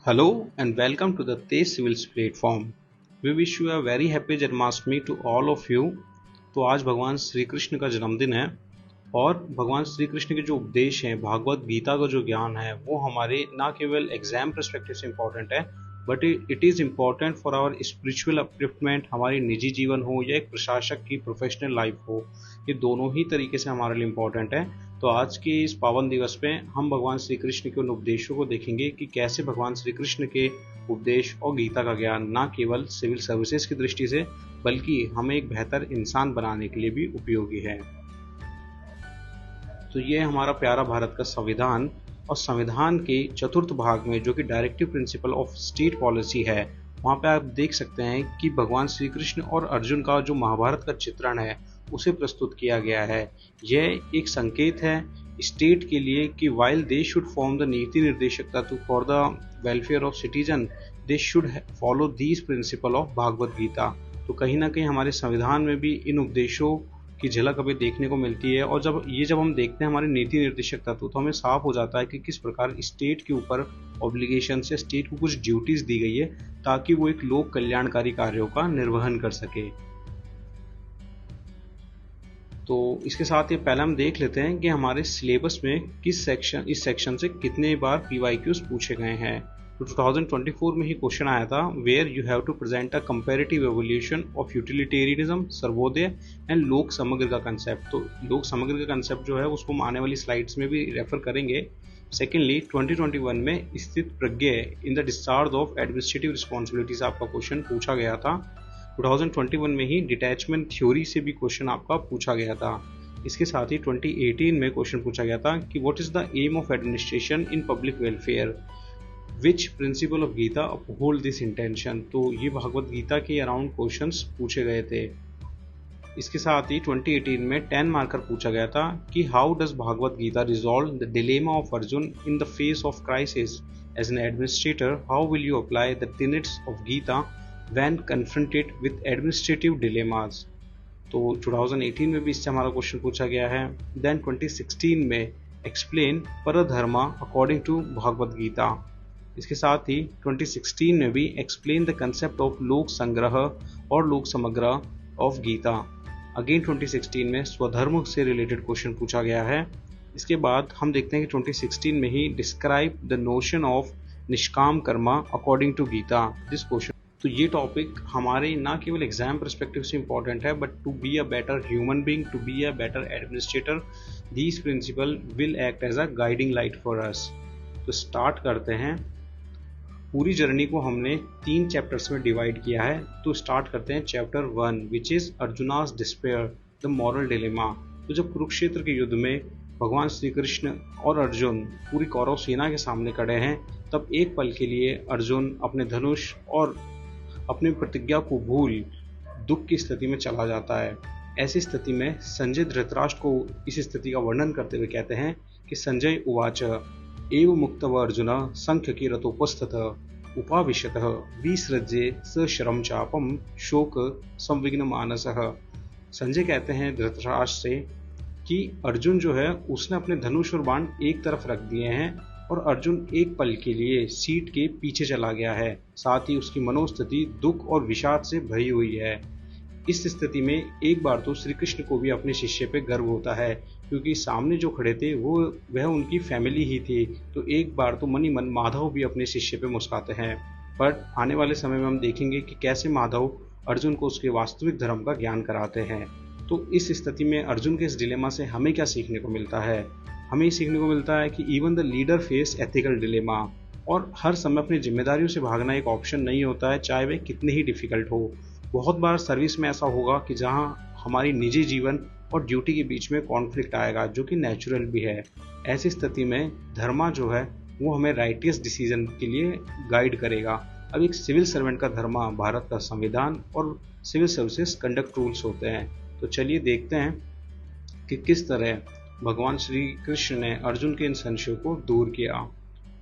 Hello and welcome to the Tej Civils platform. We wish you a very happy Janmashtami to all of you. तो आज भगवान श्री कृष्ण का जन्मदिन है और भगवान श्री कृष्ण के जो उपदेश हैं, भागवत गीता का जो ज्ञान है, वो हमारे ना केवल एग्जाम परस्पेक्टिव से इम्पोर्टेंट है but it is important for our spiritual upliftment. हमारी निजी जीवन हो या एक प्रशासक की प्रोफेशनल लाइफ हो, ये दोनों ही तरीके से हमारे लिए इम्पोर्टेंट है। तो आज के इस पावन दिवस में हम भगवान श्री कृष्ण के उन उपदेशों को देखेंगे कि कैसे भगवान श्री कृष्ण के उपदेश और गीता का ज्ञान ना केवल सिविल सर्विसेज की दृष्टि से बल्कि हमें एक बेहतर इंसान बनाने के लिए भी उपयोगी है। तो ये हमारा प्यारा भारत का संविधान और संविधान के चतुर्थ भाग में जो कि directive principle of state policy है, वहाँ पे आप देख सकते हैं कि भगवान श्री कृष्ण और अर्जुन का जो महाभारत का चित्रण है उसे प्रस्तुत किया गया है। यह एक संकेत है स्टेट के लिए कि while they should form the नीति निर्देशक तत्व for the welfare of citizen, they should follow these principle of Bhagavad Gita. तो कहीं ना कहीं हमारे संविधान में भी इन उपदेशों की झलक हमें देखने को मिलती है। और जब हम देखते हैं हमारे नीति निर्देशक तत्व, तो हमें साफ हो जाता है कि किस प्रकार स्टेट के ऊपर ऑब्लिगेशन से स्टेट को कुछ ड्यूटीज दी गई है ताकि वो एक लोक कल्याणकारी कार्यों का निर्वहन कर सके। तो इसके साथ ही पहले हम देख लेते हैं कि हमारे सिलेबस में इस सेक्शन से कितने बार पीवाईक्यूज पूछे गए हैं। तो 2024 में ही क्वेश्चन आया था where you have to present a comparative evolution of utilitarianism, Sarvodaya and लोक समग्र का कंसेप्ट। तो लोक समग्र का कंसेप्ट जो है उसको हम आने वाली स्लाइड्स में भी रेफर करेंगे। सेकेंडली 2021 में स्थित प्रज्ञ in the discharge of administrative responsibilities आपका क्वेश्चन पूछा गया था। 2021 में ही डिटैचमेंट थ्योरी से भी क्वेश्चन आपका पूछा गया था। इसके साथ ही 2018 में क्वेश्चन पूछा गया था कि what is the aim of administration in public welfare, which principle of Gita uphold this intention. तो ये भगवत गीता के अराउंड क्वेश्चंस पूछे गए थे। इसके साथ ही 2018 में 10 मार्कर पूछा गया था कि how does Bhagavad Gita resolve the dilemma of Arjun in the face of crisis as an administrator, how will you apply the tenets of Gita when confronted with administrative dilemmas। तो 2018 में भी इससे हमारा क्वेश्चन पूछा गया है। देन 2016 में एक्सप्लेन परधर्मा अकॉर्डिंग टू भागवत गीता। इसके साथ ही 2016 में भी एक्सप्लेन द कंसेप्ट ऑफ लोक संग्रह और लोक समग्र ऑफ गीता। अगेन 2016 में स्वधर्म से रिलेटेड क्वेश्चन पूछा गया है। इसके बाद हम देखते हैं कि 2016 में ही डिस्क्राइब द नोशन ऑफ निष्काम कर्मा according to Gita. This question, तो ये टॉपिक हमारे ना केवल एग्जाम परस्पेक्टिव से इंपॉर्टेंट है but to be a better human being, to be a better administrator, these principle will act as a guiding light for us. तो स्टार्ट करते हैं। पूरी जर्नी को हमने 3 चैप्टर्स में डिवाइड किया है। तो स्टार्ट करते हैं chapter 1 which is Arjuna's despair the moral dilemma. तो जब कुरुक्षेत्र के युद्ध में भगवान श्री कृष्ण और अर्जुन पूरी कौरव सेना के सामने खड़े हैं, तब एक पल के लिए अर्जुन अपने धनुष और अपनी प्रतिज्ञा को भूल दुख की स्थिति में चला जाता है। ऐसी स्थिति में संजय धृतराष्ट्र को इस स्थिति का वर्णन करते हुए कहते हैं कि संजय उवाच एव मुक्तव अर्जुन संख्य रथोपस्थित उपाविशतः विसृज्य सशरम चापम शोक संविघ्न मानसः। संजय कहते हैं धृतराष्ट्र से कि अर्जुन जो है उसने अपने धनुष और बाण एक तरफ रख दिए हैं और अर्जुन एक पल के लिए सीट के पीछे चला गया है। साथ ही उसकी मनोस्थिति दुख और विषाद से भरी हुई है। इस स्थिति में एक बार तो श्री कृष्ण को भी अपने शिष्य पे गर्व होता है क्योंकि सामने जो खड़े थे वह उनकी फैमिली ही थी। तो एक बार तो मन ही मन माधव भी अपने शिष्य पे मुस्कुराते हैं। पर आने वाले समय में हम देखेंगे कि कैसे माधव अर्जुन को उसके वास्तविक धर्म का ज्ञान कराते हैं। तो इस स्थिति में अर्जुन के इस डिलेमा से हमें क्या सीखने को मिलता है? हमें सीखने को मिलता है कि even the leader face ethical dilemma, और हर समय अपनी जिम्मेदारियों से भागना एक ऑप्शन नहीं होता है, चाहे वे कितने ही डिफिकल्ट हो। बहुत बार सर्विस में ऐसा होगा कि जहां हमारी निजी जीवन और ड्यूटी के बीच में कॉन्फ्लिक्ट आएगा, जो कि नेचुरल भी है। ऐसी स्थिति में धर्मा जो है वो हमें राइटियस डिसीजन के लिए गाइड करेगा। अब एक सिविल सर्वेंट का धर्मा भारत का संविधान और सिविल सर्विसेज कंडक्ट रूल्स होते हैं। तो चलिए देखते हैं कि किस तरह भगवान श्री कृष्ण ने अर्जुन के इन संशयों को दूर किया।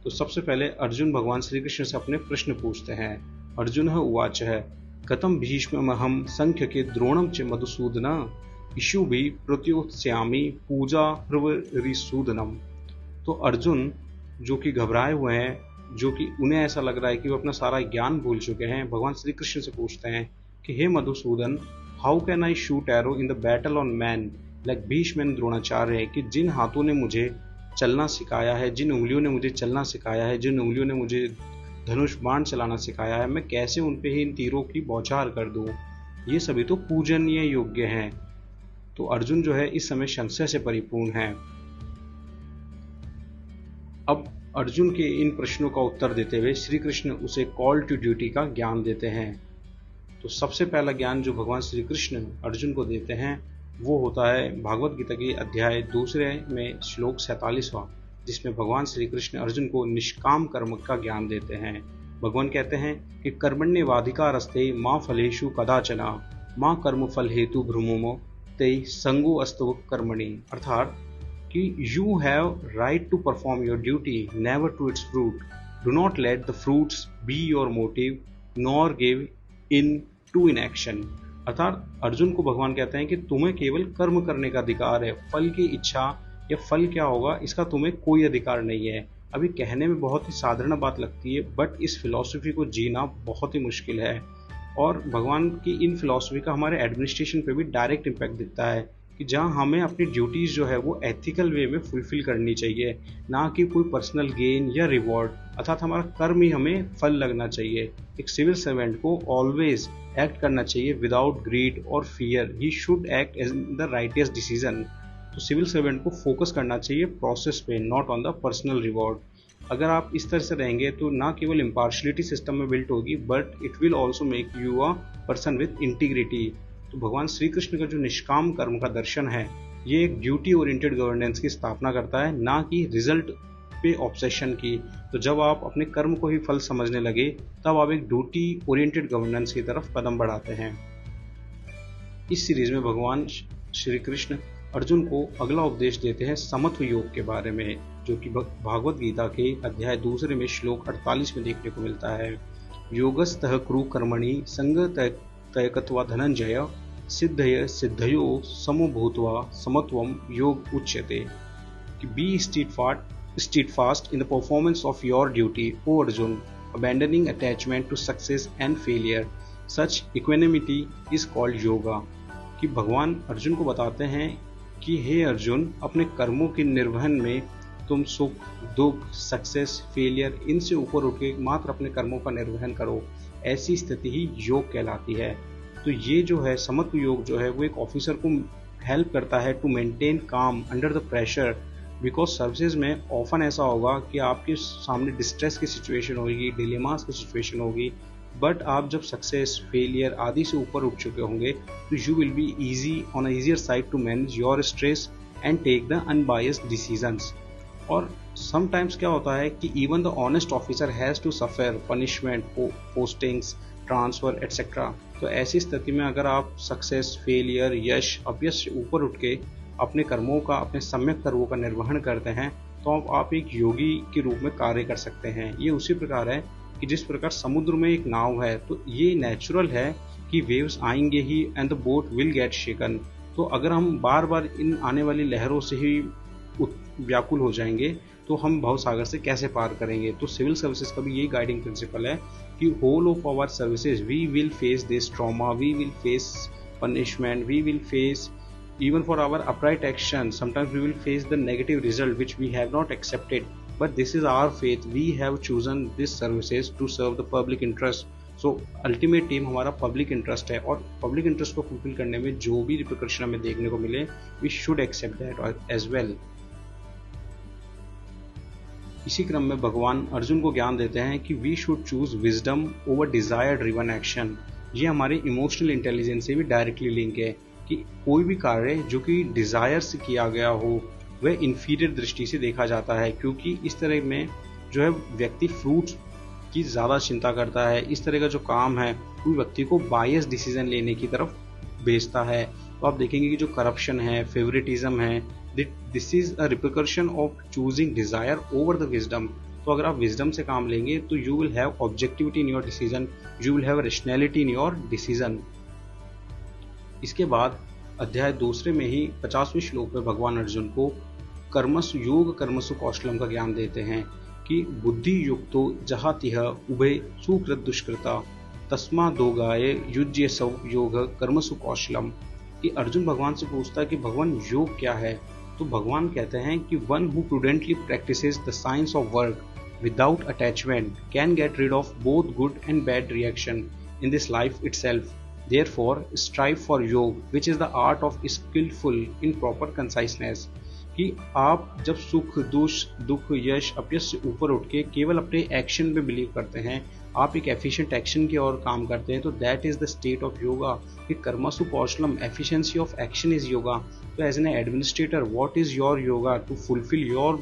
तो सबसे पहले अर्जुन भगवान श्री कृष्ण से अपने प्रश्न पूछते हैं। अर्जुन उवाच है कथम भीष्महम संख्य के द्रोणम च मधुसूदन इशु भी प्रत्योत्स्यामि पूजा प्रवरिसूदनम। तो अर्जुन जो कि घबराए हुए हैं जो कि उन्हें ऐसा लग रहा है कि वो अपना सारा ज्ञान भूल चुके हैं, भगवान श्री कृष्ण से पूछते हैं कि हे Madhusudan, how can I shoot arrow in the battle on man like Bhishma and Dronacharya, कि जिन हाथों ने मुझे चलना सिखाया है, जिन उंगलियों ने मुझे चलना सिखाया है, जिन उंगलियों ने मुझे धनुष बाण चलाना सिखाया है, मैं कैसे उन पे ही इन तीरों की बौछार कर दूं? ये सभी तो पूजनीय योग्य हैं। तो अर्जुन जो है इस समय संशय से परिपूर्ण है। अब अर्जुन के इन प्रश्नों का उत्तर देते हुए श्री कृष्ण उसे कॉल टू ड्यूटी का ज्ञान देते हैं। तो सबसे पहला ज्ञान जो भगवान श्री कृष्ण अर्जुन को देते हैं वो होता है भागवत गीता के अध्याय 2 में श्लोक 47वां, जिसमें भगवान श्री कृष्ण अर्जुन को निष्काम कर्म का ज्ञान देते हैं। भगवान कहते हैं कि कर्मण्येवाधिकारस्ते मां फलेषु कदाचन मां कर्म फल हेतु भ्रमोमो ते संगो अस्तव कर्मणि, अर्थात कि you have right to perform your duty never to its fruit, do not let the fruits be your motive nor give in to inaction. अर्थात अर्जुन को भगवान कहते हैं कि तुम्हें केवल कर्म करने का अधिकार है, फल की इच्छा या फल क्या होगा इसका तुम्हें कोई अधिकार नहीं है। अभी कहने में बहुत ही साधारण बात लगती है, बट इस फिलॉसफी को जीना बहुत ही मुश्किल है। और भगवान की इन फिलॉसफी का हमारे एडमिनिस्ट्रेशन पे भी डायरेक्ट इम्पैक्ट दिखता है कि जहाँ हमें अपनी ड्यूटीज जो है वो एथिकल वे में फुलफिल करनी चाहिए, ना कि कोई पर्सनल गेन या रिवॉर्ड, अर्थात हमारा कर्म ही हमें फल लगना चाहिए। एक सिविल सर्वेंट को ऑलवेज एक्ट करना चाहिए विदाउट ग्रीड और fear, he should act in the righteous decision. तो सिविल सर्वेंट को फोकस करना चाहिए प्रोसेस पे, not on the personal reward. अगर आप इस तरह से रहेंगे तो ना केवल इम्पार्शलिटी सिस्टम में बिल्ट होगी, but it will also make you a person with integrity. तो भगवान श्री कृष्ण का जो निष्काम कर्म का दर्शन है ये एक ड्यूटी ओरिएंटेड गवर्नेंस की स्थापना करता है, ना कि रिजल्ट पे ऑब्सेशन की। तो जब आप अपने कर्म को ही फल समझने लगे तब आप एक ड्यूटी ओरिएंटेड गवर्नेंस की तरफ कदम बढ़ाते हैं। इस सीरीज में भगवान श्री कृष्ण अर्जुन को अगला उपदेश देते हैं समत्व योग के बारे में, जो कि भागवत गीता के अध्याय 2 में श्लोक 48 में देखने को मिलता है। योगस्तः कुरु कर्मणि संग तयकत्वा धनंजय सिद्धय सिद्धयो समो भूत्वा समत्वम योग उच्यते। Be steadfast in the performance of your duty, O Arjun, abandoning attachment to success and failure. Such equanimity is called yoga. कि भगवान अर्जुन को बताते हैं कि हे अर्जुन, अपने कर्मों के निर्वहन में तुम सुख दुख सक्सेस फेलियर इनसे ऊपर उठ के मात्र अपने कर्मों का निर्वहन करो, ऐसी स्थिति ही योग कहलाती है। तो ये जो है समत्व योग जो है वो एक ऑफिसर को हेल्प करता है टू मेंटेन काम under the pressure, because services में ऑफन ऐसा होगा कि आपके सामने डिस्ट्रेस की सिचुएशन होगी, डिलेमास की सिचुएशन होगी, बट आप जब सक्सेस फेलियर आदि से ऊपर उठ चुके होंगे तो you will be easy on a easier side to manage your stress and take the unbiased decisions. और समटाइम्स क्या होता है कि even the honest officer has to suffer punishment, postings, transfer etcetera. तो ऐसी स्थिति में अगर आप सक्सेस फेलियर यश अपयश से ऊपर उठ के अपने कर्मों का अपने सम्यक कर्मों का निर्वहन करते हैं तो आप एक योगी के रूप में कार्य कर सकते हैं। ये उसी प्रकार है कि जिस प्रकार समुद्र में एक नाव है तो ये नेचुरल है कि वेव्स आएंगे ही and the boat will get shaken. तो अगर हम बार बार इन आने वाली लहरों से ही व्याकुल हो जाएंगे तो हम भवसागर से कैसे पार करेंगे। तो सिविल सर्विसेज का भी यही गाइडिंग प्रिंसिपल है कि whole of our services we will face this trauma, we will face punishment, we will face even for our upright action, sometimes we will face the negative result which we have not accepted, but this is our faith, we have chosen these services to serve the public interest. So ultimate aim हमारा public interest है और public interest को fulfill करने में जो भी repercussion हमें देखने को मिले we should accept that as well. इसी क्रम में भगवान अर्जुन को ज्ञान देते हैं कि we should choose wisdom over desire driven action. ये हमारे इमोशनल इंटेलिजेंस से भी डायरेक्टली लिंक है कि कोई भी कार्य जो कि डिजायर से किया गया हो वह इंफीरियर दृष्टि से देखा जाता है, क्योंकि इस तरह में जो है व्यक्ति फ्रूट्स की ज़्यादा चिंता करता है। इस तरह का जो काम है वो व्यक्ति को बायस डिसीजन लेने की तरफ भेजता है। तो आप देखेंगे कि जो करप्शन है, फेवरेटिज्म है, this is a repercussion of choosing desire over the wisdom. तो अगर आप विजडम से काम लेंगे तो you will have objectivity in your decision, you will have rationality in your decision. इसके बाद अध्याय 2 में ही 50वें श्लोक में भगवान अर्जुन को कर्मसु योग कर्मसु कौशलम का ज्ञान देते हैं कि बुद्धि युक्तो जहातिह उभे सुकृत दुष्कृता तस्मा दोगाय युज्य सौ योग कर्मसु कौशलम। कि अर्जुन भगवान से पूछता है कि भगवान योग क्या है, तो भगवान कहते हैं कि one who prudently practices the science of work without attachment can get rid of both good and bad reaction in this life itself. Therefore, strive for yoga, which is the art of skillful in proper conciseness. कि आप जब सुख दुख यश अपयश से ऊपर उठ के केवल अपने एक्शन में बिलीव करते हैं, आप एक एफिशिएंट एक्शन की ओर काम करते हैं, तो that is the state of yoga. कि कर्मसु कौशलम, efficiency of action is yoga. तो as an administrator what is your yoga to fulfil your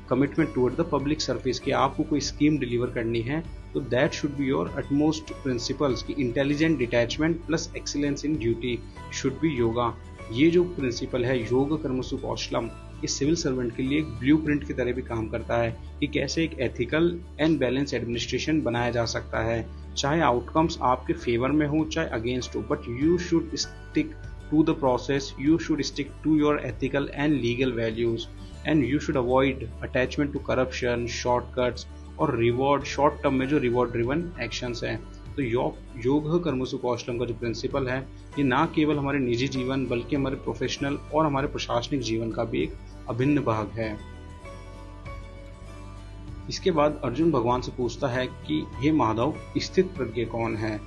commitment toward the public service. कि आपको कोई स्कीम डिलीवर करनी है, तो that should be your utmost principles. की intelligent detachment plus excellence in duty should be yoga. ये जो principal है योग कर्मसु कौशलम, इस सिविल सर्वेंट के लिए एक ब्लूप्रिंट की तरह भी काम करता है कि कैसे एक एथिकल एंड बैलेंस एडमिनिस्ट्रेशन बनाया जा सकता है, चाहे आउटकम्स आपके फेवर में हो चाहे अगेंस्ट हो, but you should stick to the process, you should stick to your ethical and legal values, and you should avoid attachment to corruption, shortcuts और रिवॉर्ड, शॉर्ट टर्म में जो रिवॉर्ड ड्रिवन एक्शंस हैं। तो योग कर्मसु कौशलम का जो प्रिंसिपल है, ये ना केवल हमारे निजी जीवन बल्कि हमारे प्रोफेशनल और हमारे प्रशासनिक जीवन का भी एक अभिन्न भाग है। इसके बाद अर्जुन भगवान से पूछता है कि हे माधव, स्थित प्रज्ञ कौन है।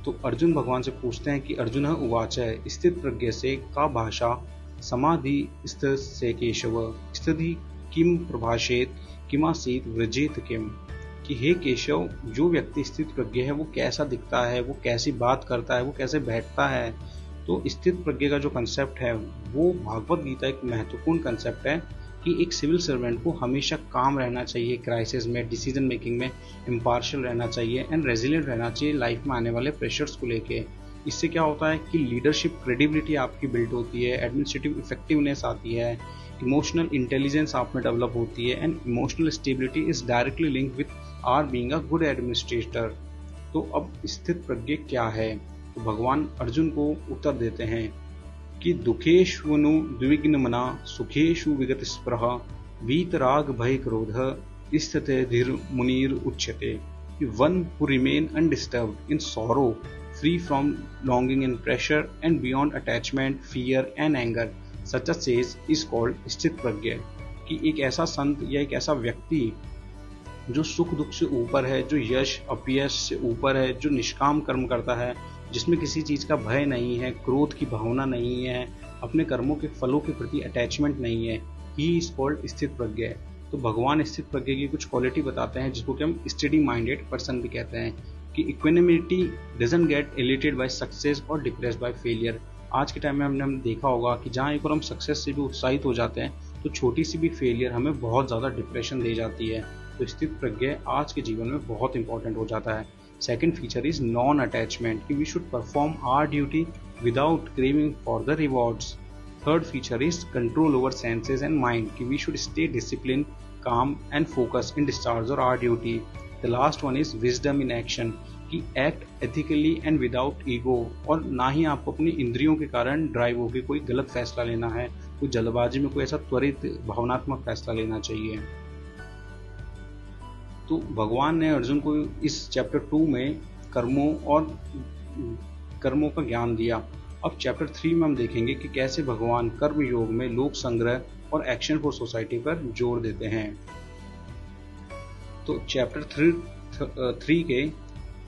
तो अर्जुन भगवान से पूछते हैं कि अर्जुन उवाच स्थित प्रज्ञ से का भाषा समाधि स्थित से केशव स्थिति किम प्रभाषेत किमासीत व्रजेत किम। कि हे केशव, जो व्यक्ति स्थित प्रज्ञ है वो कैसा दिखता है, वो कैसी बात करता है, वो कैसे बैठता है। तो स्थित प्रज्ञ का जो कंसेप्ट है वो भागवत गीता एक महत्वपूर्ण कंसेप्ट है कि एक सिविल सर्वेंट को हमेशा काम रहना चाहिए, क्राइसिस में, डिसीजन मेकिंग में इम्पार्शियल रहना चाहिए एंड रेजिलिएंट रहना चाहिए लाइफ में आने वाले प्रेशर्स को लेके। इससे क्या होता है कि लीडरशिप क्रेडिबिलिटी आपकी बिल्ड होती है, एडमिनिस्ट्रेटिव इफेक्टिवनेस आती है, इमोशनल इंटेलिजेंस आप में डेवलप होती है, and emotional stability is directly linked with our being a good administrator. तो अब स्थित प्रज्ञ क्या है, तो भगवान अर्जुन को उत्तर देते हैं कि दुखेष्वनु द्विघ्नमना सुखेषु विगत स्पृह वीतराग भय क्रोध स्थिते धीर मुनीर उच्यते। One who remain undisturbed in sorrow, free from longing and pressure and beyond attachment, fear and anger, such a says is called स्थित प्रज्ञ। कि एक ऐसा संत या एक ऐसा व्यक्ति जो सुख दुख से ऊपर है, जो यश अपयश से ऊपर है, जो निष्काम कर्म करता है, जिसमें किसी चीज का भय नहीं है, क्रोध की भावना नहीं है, अपने कर्मों के फलों के प्रति अटैचमेंट नहीं है, ही इज कॉल्ड स्थित प्रज्ञ। तो भगवान स्थित प्रज्ञ की कुछ क्वालिटी बताते हैं जिसको कि हम स्टडी माइंडेड पर्सन भी कहते हैं। कि इक्विनिमिटी डजंट गेट एलिटेड बाय सक्सेस और डिप्रेस्ड बाय फेलियर। आज के टाइम में हमने देखा होगा कि जहाँ एक बार हम सक्सेस से भी उत्साहित हो जाते हैं तो छोटी सी भी फेलियर हमें बहुत ज्यादा डिप्रेशन दे जाती है। तो स्थित प्रज्ञ आज के जीवन में बहुत इंपॉर्टेंट हो जाता है। Second feature is non attachment, कि we should perform our duty without craving for the rewards. Third feature is control over senses and mind, कि we should stay discipline, calm and focus in discharge और our duty. The last one is wisdom in action, कि act ethically and without ego, और ना ही आपको अपनी इंद्रियों के कारण ड्राइव होकर कोई गलत फैसला लेना है, कोई जल्दबाजी में कोई ऐसा त्वरित भावनात्मक फैसला लेना चाहिए। तो भगवान ने अर्जुन को इस चैप्टर 2 में कर्मों का ज्ञान दिया। अब चैप्टर 3 में हम देखेंगे कि कैसे भगवान कर्म योग में लोक संग्रह और एक्शन फॉर सोसाइटी पर जोर देते हैं। तो चैप्टर 3 के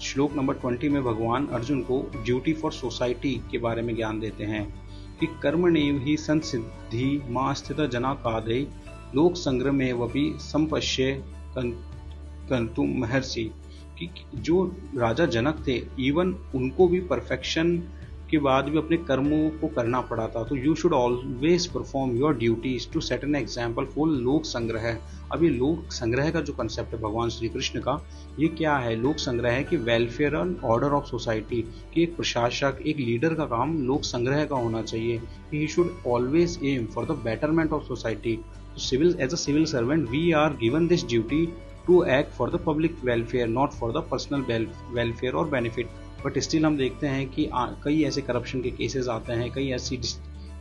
श्लोक नंबर 20 में भगवान अर्जुन को ड्यूटी फॉर सोसाइटी के बारे में ज्ञान देते हैं कि कर्मणेव ही संसिद्धि मां स्थित जना कादय लोक संग्रह में वपि संपश्य कंतु महर्षि। कि जो राजा जनक थे, इवन उनको भी परफेक्शन के बाद भी अपने कर्मों को करना पड़ा था। तो you should always perform your duties to set an example for लोक संग्रह। अब ये लोक संग्रह का जो कंसेप्ट है भगवान श्री कृष्ण का, ये क्या है? लोक संग्रह है कि welfare and order of society, कि एक प्रशासक, एक लीडर का काम लोक संग्रह का होना चाहिए। He should always aim for the betterment of society. As a civil servant we are given this duty to act for the public welfare, not for the personal welfare और benefit। बट स्टिल हम देखते हैं कि कई ऐसे corruption के cases आते हैं, कई ऐसी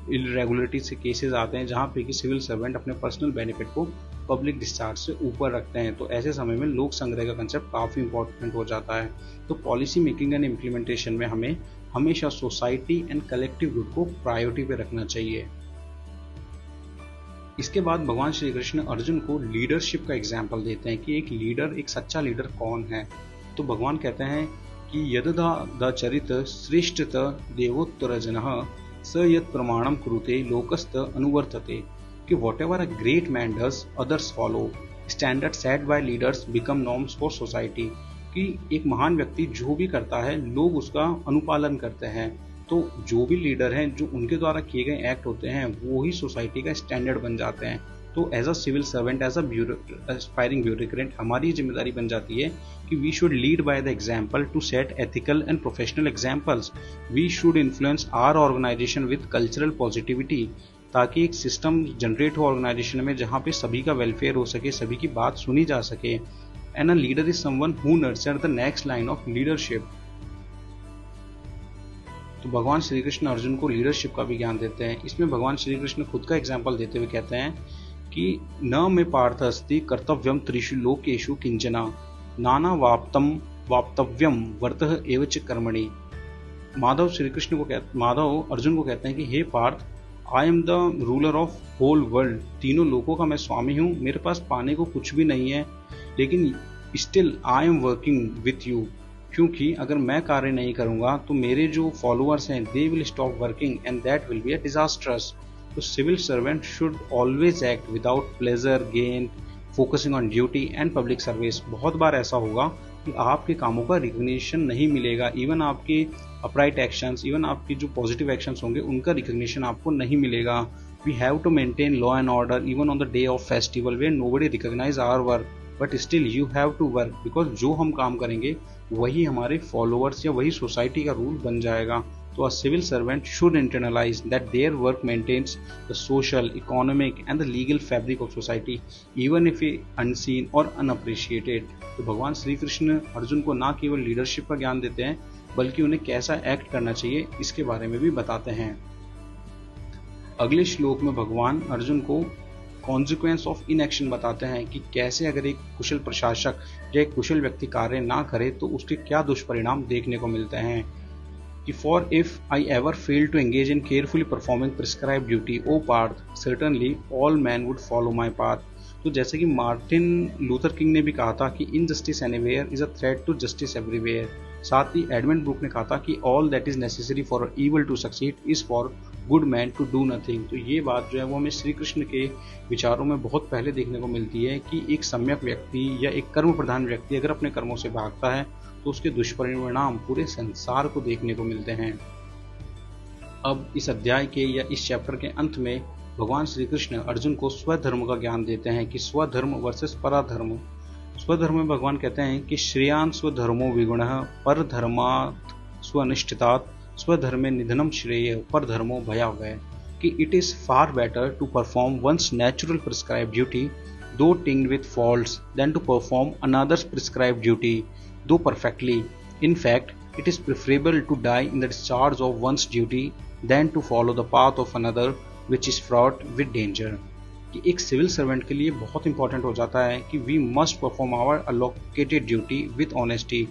इरेगुलरिटी से केसेस आते हैं जहाँ पे कि सिविल सर्वेंट अपने पर्सनल बेनिफिट को पब्लिक डिस्चार्ज से ऊपर रखते हैं, तो ऐसे समय में लोक संग्रह का कंसेप्ट काफ़ी इंपॉर्टेंट हो जाता है। तो पॉलिसी मेकिंग एंड इम्प्लीमेंटेशन में हमें हमेशा सोसाइटी एंड कलेक्टिव गुड को प्रायोरिटी पे रखना चाहिए। इसके बाद भगवान श्री कृष्ण अर्जुन को लीडरशिप का एग्जाम्पल देते हैं कि एक लीडर, एक सच्चा लीडर कौन है। तो भगवान कहते हैं कि यददा द चरित श्रेष्ठत देवोत्तरजनः स यत् प्रमाणम कुरुते लोकस्त अनुवर्तते, कि whatever a great man does others follow, standard set by leaders become norms for society, कि एक महान व्यक्ति जो भी करता है लोग उसका अनुपालन करते हैं। तो जो भी लीडर हैं, जो उनके द्वारा किए गए एक्ट होते हैं वो ही सोसाइटी का स्टैंडर्ड बन जाते हैं। तो as a civil servant, as a aspiring bureaucrat, हमारी जिम्मेदारी बन जाती है कि we should lead by the example to set ethical and professional examples. We should influence our organisation with cultural positivity, ताकि एक सिस्टम जनरेट हो ऑर्गेनाइजेशन में जहाँ पे सभी का वेलफेयर हो सके, सभी की बात सुनी जा सके। And a leader is someone who nurture the next line of leadership. तो भगवान श्री कृष्ण अर्जुन को लीडरशिप का भी ज्ञान देते हैं। इसमें भगवान श्री कृष्ण खुद का एग्जाम्पल देते हुए कहते हैं कि न मे पार्थ अस्ति कर्तव्यम त्रिषु लोकेषु किंचना नाना वाप्तव्यम वर्तः एव च कर्मणि। माधव अर्जुन को कहते हैं कि हे Partha, I am the ruler of whole world, तीनों लोगों का मैं स्वामी हूँ, मेरे पास पाने को कुछ भी नहीं है, लेकिन still I am working with you, क्योंकि अगर मैं कार्य नहीं करूंगा तो मेरे जो फॉलोअर्स हैं they will stop working and that will be a disastrous. तो civil servant should always act without pleasure gain, focusing on duty and public service. बहुत बार ऐसा होगा कि आपके कामों का रिकग्निशन नहीं मिलेगा, इवन आपके अपराइट एक्शंस, इवन आपके जो पॉजिटिव एक्शंस होंगे उनका रिकग्निशन आपको नहीं मिलेगा। We have to maintain law and order even on the day of festival where nobody recognise our work, but still you have to work, because जो हम काम करेंगे वही हमारे फॉलोअर्स या वही सोसाइटी का रूल बन जाएगा। तो a civil servant should internalize that their work maintains the social, economic and the legal fabric of society, even if unseen or unappreciated। तो भगवान श्री कृष्ण अर्जुन को ना केवल लीडरशिप का ज्ञान देते हैं बल्कि उन्हें कैसा एक्ट करना चाहिए इसके बारे में भी बताते हैं। अगले श्लोक में भगवान अर्जुन को कॉन्सिक्वेंस ऑफ इनएक्शन बताते हैं कि कैसे अगर एक कुशल प्रशासक या एक कुशल व्यक्ति कार्य ना करे तो उसके क्या दुष्परिणाम देखने को मिलते हैं। कि for if I ever fail to engage in carefully performing prescribe duty O Partha, certainly all man would follow my path. तो जैसे कि मार्टिन लूथर किंग ने भी कहा था कि injustice anywhere is a threat to justice everywhere. साथ ही एडमंड ब्रूक ने कहा था कि all that is necessary for evil to succeed is for good man to do nothing. तो ये बात जो है वो हमें श्री कृष्ण के विचारों में बहुत पहले देखने को मिलती है कि एक सम्यक व्यक्ति या एक कर्म प्रधान व्यक्ति अगर अपने कर्मों से भागता है तो उसके दुष्परिणाम पूरे संसार को देखने को मिलते हैं। अब इस अध्याय के या इस चैप्टर के अंत में भगवान श्री कृष्ण अर्जुन को स्वधर्म का ज्ञान देते हैं कि स्वधर्म वर्सेस पराधर्म। स्वधर्म में भगवान कहते हैं कि श्रेयान स्वधर्मो विगुणः परधर्मात् स्वनिष्ठितात् स्वधर्मे निधनम श्रेय परधर्मो भयावह। कि it is far better to perform one's natural prescribed duty though tinged with faults than to perform another's prescribed duty though perfectly. In fact, it is preferable to die in the discharge of one's duty than to follow the path of another which is fraught with danger। कि एक civil servant के लिए बहुत important हो जाता है कि we must perform our allocated duty with honesty.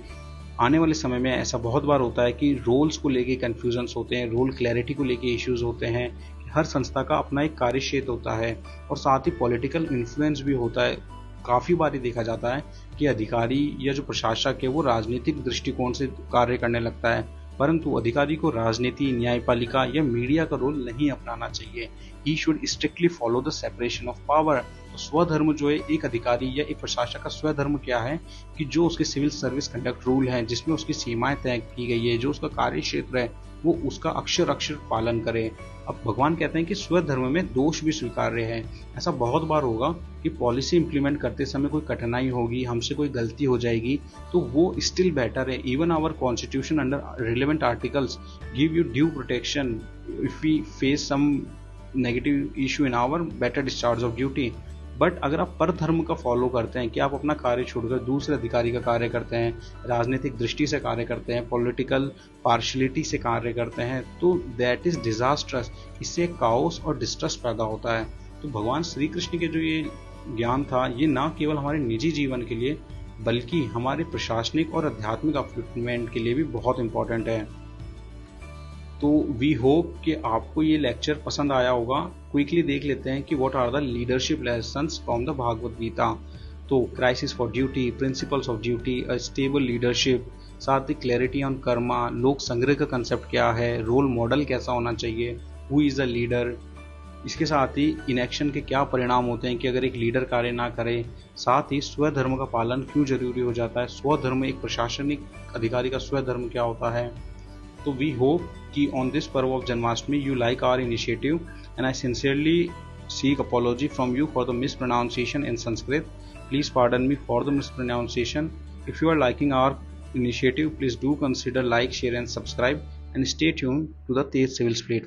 आने वाले समय में ऐसा बहुत बार होता है कि रोल्स को लेके कन्फ्यूजन्स होते हैं, रोल क्लैरिटी को लेके इश्यूज होते हैं। हर संस्था का अपना एक कार्य क्षेत्र होता है और साथ ही पॉलिटिकल इन्फ्लुएंस भी होता है। काफ़ी बार देखा जाता है कि अधिकारी या जो प्रशासक है वो राजनीतिक दृष्टिकोण से कार्य करने लगता है, परंतु अधिकारी को राजनीति, न्यायपालिका या मीडिया का रोल नहीं अपनाना चाहिए। He should strictly follow the separation of power. तो स्वधर्म जो है एक अधिकारी या एक प्रशासक का स्वधर्म क्या है कि जो उसके सिविल सर्विस कंडक्ट रूल हैं, जिसमें उसकी सीमाएं तय की गई है, जो उसका कार्य क्षेत्र है वो उसका अक्षर अक्षर पालन करे। अब भगवान कहते हैं कि स्वधर्म में दोष भी स्वीकार्य है। ऐसा बहुत बार होगा कि पॉलिसी इंप्लीमेंट करते समय कोई कठिनाई होगी, हमसे कोई गलती हो जाएगी, तो वो स्टिल बेटर है। Even our constitution under relevant articles give you due protection if we face some negative issue in our better discharge of duty, but अगर आप पर धर्म का फॉलो करते हैं कि आप अपना कार्य छोड़कर दूसरे अधिकारी का कार्य करते हैं, राजनीतिक दृष्टि से कार्य करते हैं, पॉलिटिकल पार्शलिटी से कार्य करते हैं, तो दैट इज डिजास्ट्रस। इससे काओस और डिस्ट्रेस पैदा होता है। तो भगवान श्री कृष्ण के जो ये ज्ञान था, ये ना केवल हमारे निजी जीवन के लिए बल्कि हमारे प्रशासनिक और आध्यात्मिक अपलिफ्टमेंट के लिए भी बहुत इंपॉर्टेंट है। तो वी होप कि आपको ये लेक्चर पसंद आया होगा। क्विकली देख लेते हैं कि what are the leadership lessons from the Bhagavad Gita. तो crisis for duty, principles of duty, a stable leadership, साथ ही क्लैरिटी ऑन कर्मा, लोक संग्रह का कंसेप्ट क्या है, रोल मॉडल कैसा होना चाहिए, हु इज द लीडर, इसके साथ ही इनएक्शन के क्या परिणाम होते हैं कि अगर एक लीडर कार्य ना करे, साथ ही स्वधर्म का पालन क्यों जरूरी हो जाता है, स्वधर्म, एक प्रशासनिक अधिकारी का स्वधर्म क्या होता है। तो वी होप कि on this parv of Janmashtami you like our initiative and I sincerely seek apology from you for the mispronunciation in Sanskrit. Please pardon me for the mispronunciation. If you are liking our initiative, please do consider like, share and subscribe and stay tuned to the Tej Civils platform.